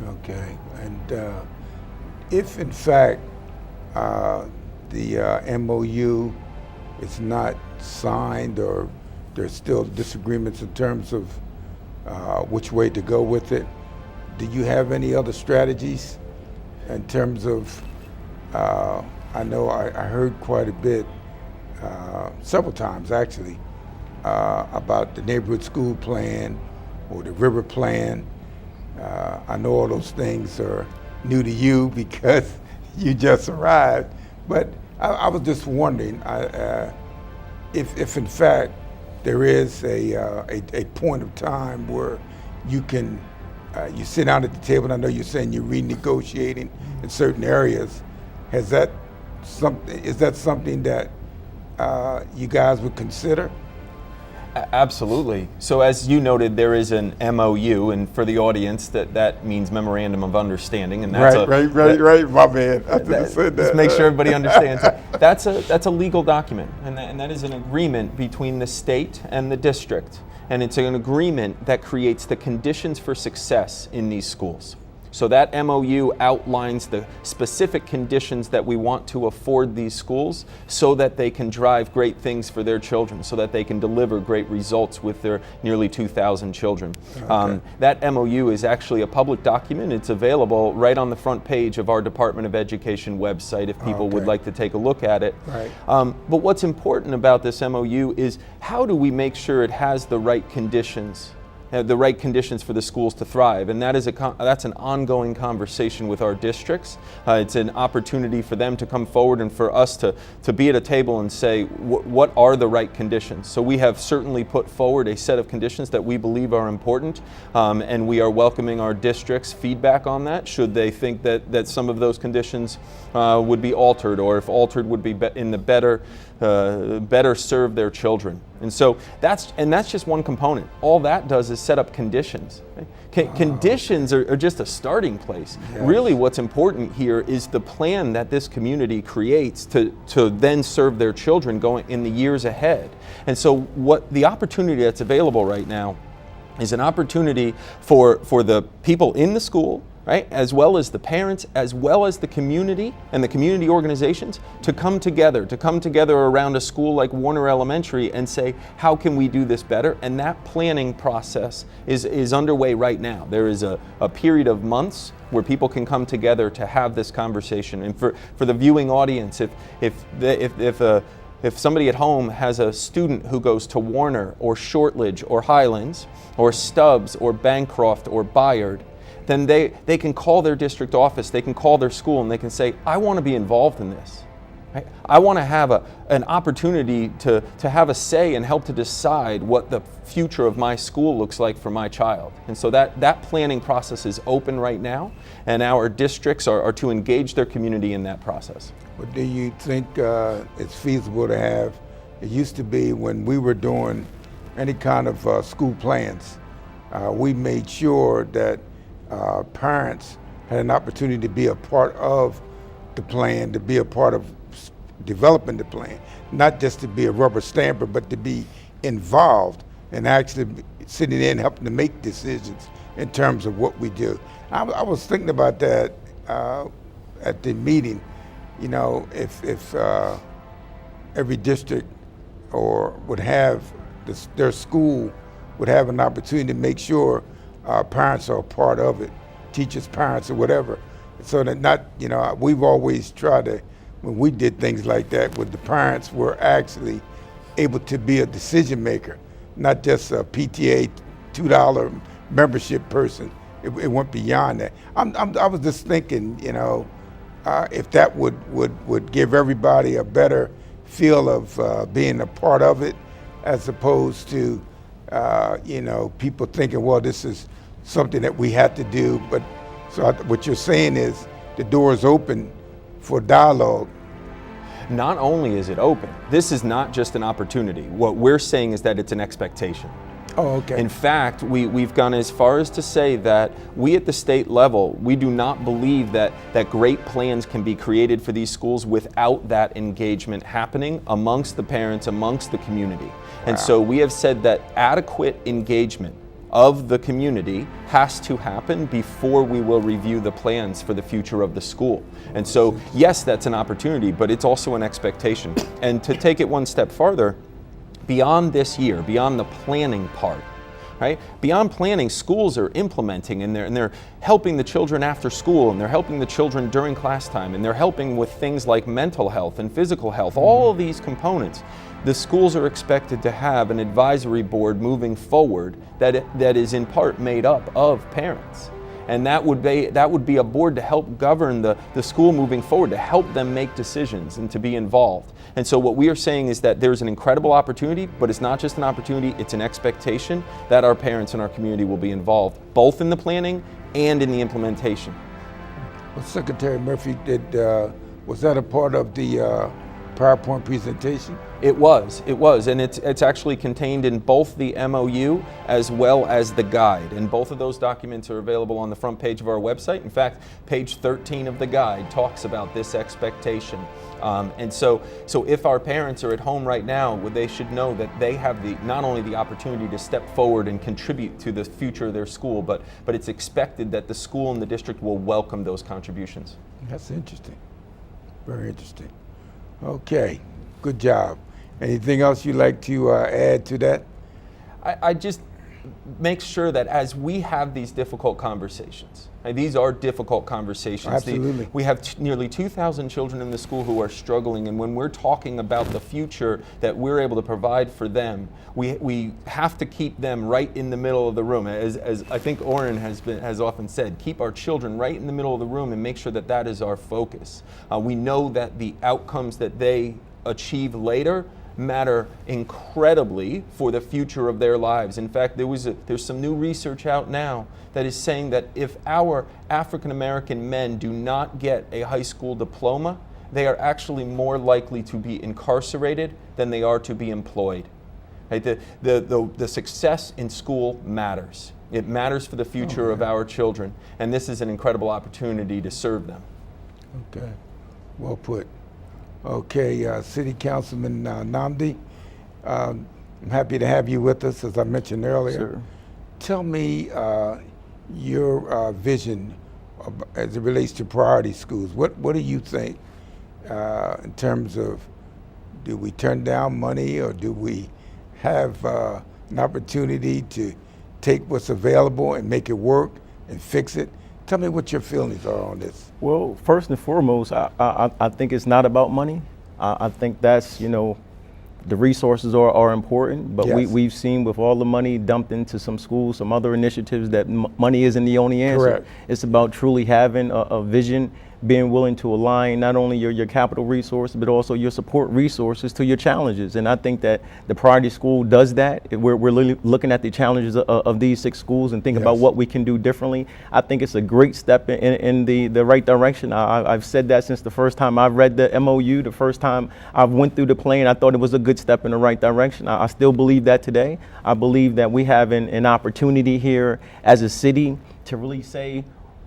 Okay. And if in fact the MOU is not signed, or there's still disagreements in terms of which way to go with it, do you have any other strategies in terms of, I know I heard quite a bit, several times actually, about the neighborhood school plan or the river plan. I know all those things are new to you because you just arrived, but I was just wondering if in fact there is a point of time where you can you sit down at the table, and I know you're saying you're renegotiating in certain areas. Is that something that you guys would consider? Absolutely. So as you noted, there is an MOU, and for the audience, that means Memorandum of Understanding, and that's right. My bad. I didn't say that. Just make sure everybody understands. That's a legal document, and that is an agreement between the state and the district, and it's an agreement that creates the conditions for success in these schools. So that MOU outlines the specific conditions that we want to afford these schools so that they can drive great things for their children, so that they can deliver great results with their nearly 2,000 children. Okay. That MOU is actually a public document. It's available right on the front page of our Department of Education website if people would like to take a look at it. Right. But what's important about this MOU is how do we make sure it has the right conditions for the schools to thrive, and that's an ongoing conversation with our districts. It's an opportunity for them to come forward and for us to be at a table and say what are the right conditions. So we have certainly put forward a set of conditions that we believe are important, and we are welcoming our districts' feedback on that. Should they think that some of those conditions would be altered, or if altered would be in the better serve their children. And so that's just one component. All that does is set up conditions. Right? Conditions are just a starting place. Yes. Really what's important here is the plan that this community creates to then serve their children going in the years ahead. And so what the opportunity that's available right now is an opportunity for the people in the school, right, as well as the parents, as well as the community and the community organizations to come together around a school like Warner Elementary and say, how can we do this better? And that planning process is underway right now. There is a period of months where people can come together to have this conversation. And for the viewing audience, if somebody at home has a student who goes to Warner or Shortridge or Highlands or Stubbs or Bancroft or Bayard, then they can call their district office, they can call their school, and they can say, I want to be involved in this. Right? I want to have an opportunity to have a say and help to decide what the future of my school looks like for my child. And so that planning process is open right now, and our districts are to engage their community in that process. But do you think it's feasible to have, it used to be when we were doing any kind of school plans, we made sure that parents had an opportunity to be a part of the plan, to be a part of developing the plan, not just to be a rubber stamper, but to be involved and actually sitting in helping to make decisions in terms of what we do. I was thinking about that at the meeting. You know, if every district would have their school would have an opportunity to make sure parents are a part of it, teachers, parents, or whatever. So that not, we've always tried to, when we did things like that, with the parents were actually able to be a decision maker, not just a PTA $2 membership person. It went beyond that. I was just thinking, if that would give everybody a better feel of being a part of it, as opposed to people thinking, well, this is something that we have to do. But so what you're saying is the door is open for dialogue. Not only is it open, this is not just an opportunity. What we're saying is that it's an expectation. Oh, okay. In fact, we've gone as far as to say that we at the state level, we do not believe that great plans can be created for these schools without that engagement happening amongst the parents, amongst the community. And so we have said that adequate engagement of the community has to happen before we will review the plans for the future of the school. And so, yes, that's an opportunity, but it's also an expectation. And to take it one step farther, beyond this year, beyond the planning part, right? Beyond planning, schools are implementing, and they're helping the children after school, and they're helping the children during class time, and they're helping with things like mental health and physical health, all of these components. The schools are expected to have an advisory board moving forward that is in part made up of parents. And that would be a board to help govern the school moving forward, to help them make decisions and to be involved. And so what we are saying is that there's an incredible opportunity, but it's not just an opportunity, it's an expectation that our parents and our community will be involved, both in the planning and in the implementation. Well, Secretary Murphy, was that a part of the PowerPoint presentation? It was, and it's actually contained in both the MOU as well as the guide, and both of those documents are available on the front page of our website. In fact, page 13 of the guide talks about this expectation. And so if our parents are at home right now, they should know that they have not only the opportunity to step forward and contribute to the future of their school, but it's expected that the school and the district will welcome those contributions. That's interesting. Very interesting. Okay, good job. Anything else you'd like to add to that? I just make sure that as we have these difficult conversations, and these are difficult conversations. Absolutely. We have nearly 2,000 children in the school who are struggling, and when we're talking about the future that we're able to provide for them, we have to keep them right in the middle of the room. As I think Orrin has often said, keep our children right in the middle of the room and make sure that that is our focus. We know that the outcomes that they achieve later matter incredibly for the future of their lives. In fact, there's some new research out now that is saying that if our African American men do not get a high school diploma, they are actually more likely to be incarcerated than they are to be employed. Right? The success in school matters. It matters for the future of our children, and this is an incredible opportunity to serve them. Okay, well put. Okay, City Councilman Namdi, I'm happy to have you with us, as I mentioned earlier. Sure. Tell me your vision as it relates to priority schools. What do you think in terms of, do we turn down money, or do we have an opportunity to take what's available and make it work and fix it? Tell me what your feelings are on this. Well, first and foremost, I think it's not about money. I think that's, the resources are important, but Yes. we've seen with all the money dumped into some schools, some other initiatives, that money isn't the only answer. Correct. It's about truly having a vision, being willing to align not only your capital resources, but also your support resources to your challenges. And I think that the priority school does that. We're really looking at the challenges of these 6 schools and think about what we can do differently. I think it's a great step in the right direction. I've said that since the first time I read the MOU, the first time I went through the plan. I thought it was a good step in the right direction. I still believe that today. I believe that we have an opportunity here as a city to really say,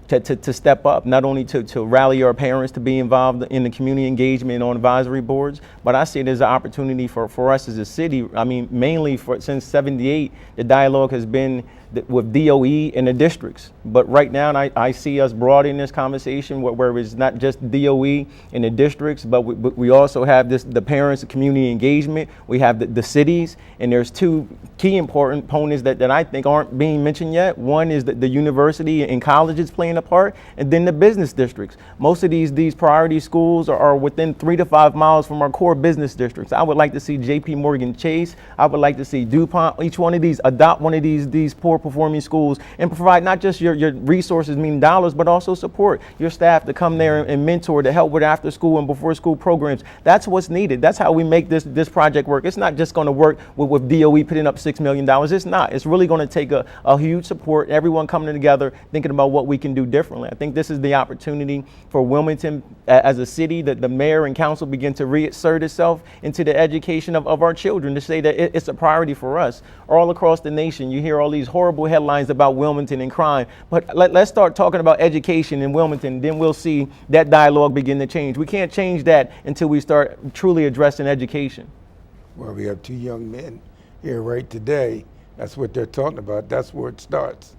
to step up, not only to rally our parents to be involved in the community engagement on advisory boards, but I see it as an opportunity for us as a city. I mean, mainly since '78, the dialogue has been with DOE and the districts. But right now, I see us broadening this conversation where it's not just DOE and the districts, but we also have the parents, the community engagement. We have the cities, and there's 2 key important components that I think aren't being mentioned yet. One is the university and colleges playing a part, and then the business districts. Most of these priority schools are within 3 to 5 miles from our core business districts. I would like to see JP Morgan Chase, I would like to see DuPont, each one of these adopt one of these poor performing schools and provide not just your resources, meaning dollars, but also support your staff to come there and mentor, to help with after school and before school programs. That's what's needed. That's how we make this project work. It's not just going to work with DOE putting up $6 million. It's not. It's really going to take a huge support, everyone coming together, thinking about what we can do differently. I think this is the opportunity for Wilmington as a city, that the mayor and council begin to reassert itself into the education of our children, to say that it's a priority for us. All across the nation, you hear all these horrible headlines about Wilmington and crime, but let's start talking about education in Wilmington, then we'll see that dialogue begin to change. We can't change that until we start truly addressing education. Well, we have 2 young men here right today That's what they're talking about. That's where it starts.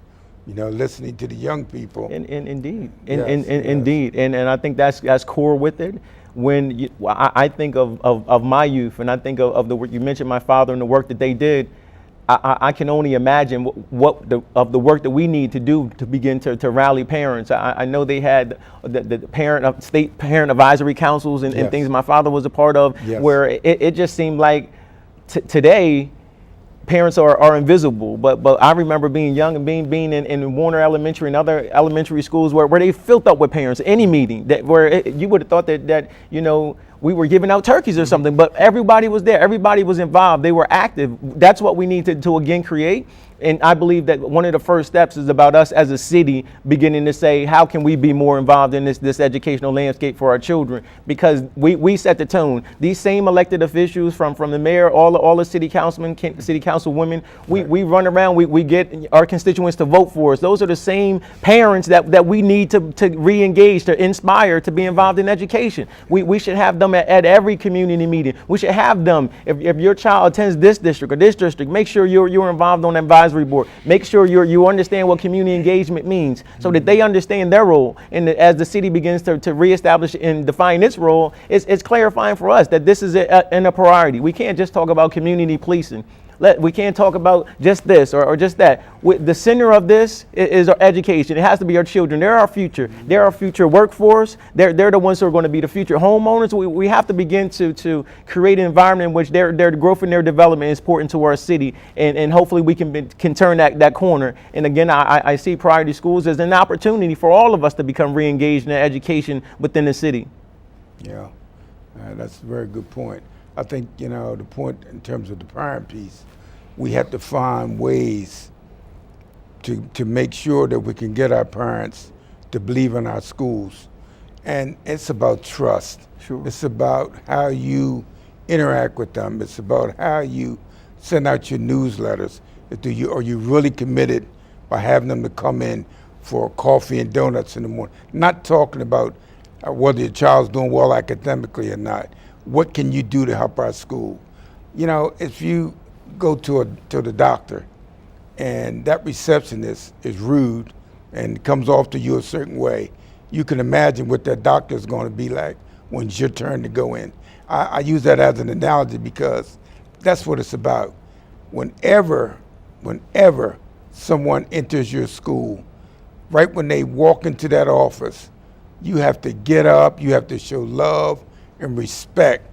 Listening to the young people. Indeed, Yes, yes. indeed, and I think that's core with it. When I think of my youth, and I think of the work you mentioned, my father and the work that they did, I can only imagine what the work that we need to do to begin to rally parents. I know they had the state parent advisory councils and Yes. things my father was a part of, Yes. where it just seemed like today parents are invisible, but I remember being young and being in Warner Elementary and other elementary schools where they filled up with parents. Any meeting you would have thought that we were giving out turkeys or something, but everybody was there. Everybody was involved. They were active. That's what we need to again create. And I believe that one of the first steps is about us as a city beginning to say, how can we be more involved in this educational landscape for our children? Because we set the tone. These same elected officials from the mayor, all the city councilmen, city councilwomen, we run around, we get our constituents to vote for us. Those are the same parents that we need to re-engage, to inspire, to be involved in education. We should have them at every community meeting. We should have them, if your child attends this district or this district, make sure you're involved on that advisory board. Make sure you understand what community engagement means, so that they understand their role. And as the city begins to reestablish and define its role, it's clarifying for us that this is a priority. We can't just talk about community policing. We can't talk about just this or just that. The center of this is our education. It has to be our children. They're our future. They're our future workforce. They're the ones who are going to be the future homeowners. We have to begin to create an environment in which their growth and their development is important to our city. And hopefully we can turn that corner. And again, I see priority schools as an opportunity for all of us to become re-engaged in education within the city. Yeah, that's a very good point. I think, the point in terms of the parent piece, we have to find ways to make sure that we can get our parents to believe in our schools. And it's about trust. Sure. It's about how you interact with them. It's about how you send out your newsletters. Are you really committed by having them to come in for coffee and donuts in the morning? Not talking about whether your child's doing well academically or not. What can you do to help our school? If you go to the doctor and that receptionist is rude and comes off to you a certain way, you can imagine what that doctor is going to be like when it's your turn to go in. I use that as an analogy because that's what it's about. Whenever someone enters your school, right when they walk into that office, you have to get up, you have to show love and respect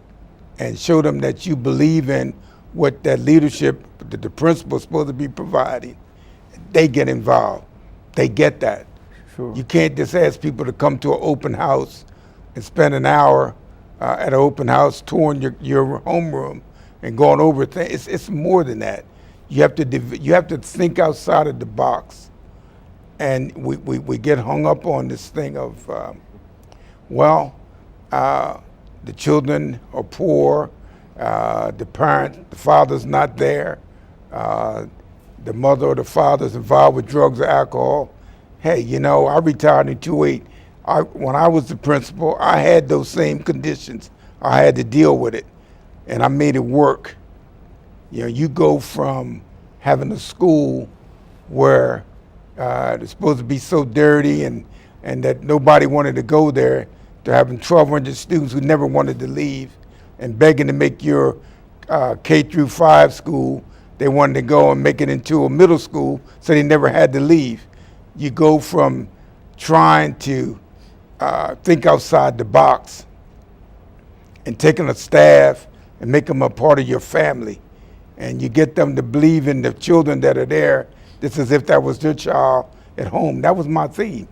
and show them that you believe in what that leadership that the principal is supposed to be providing. They get involved. They get that. Sure. You can't just ask people to come to an open house and spend an hour at an open house touring your homeroom and going over things. It's more than that. You have to think outside of the box. And we get hung up on this thing of, the children are poor, the father's not there, the mother or the father's involved with drugs or alcohol. Hey, I retired in 2008. When I was the principal, I had those same conditions. I had to deal with it, and I made it work. You go from having a school where it's supposed to be so dirty and that nobody wanted to go there, to having 1,200 students who never wanted to leave and begging to make your K through 5 school. They wanted to go and make it into a middle school so they never had to leave. You go from trying to think outside the box and taking a staff and make them a part of your family. And you get them to believe in the children that are there. It's as if that was their child at home. That was my theme.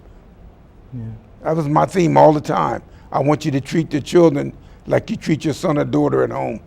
Yeah. That was my theme all the time. I want you to treat the children like you treat your son or daughter at home.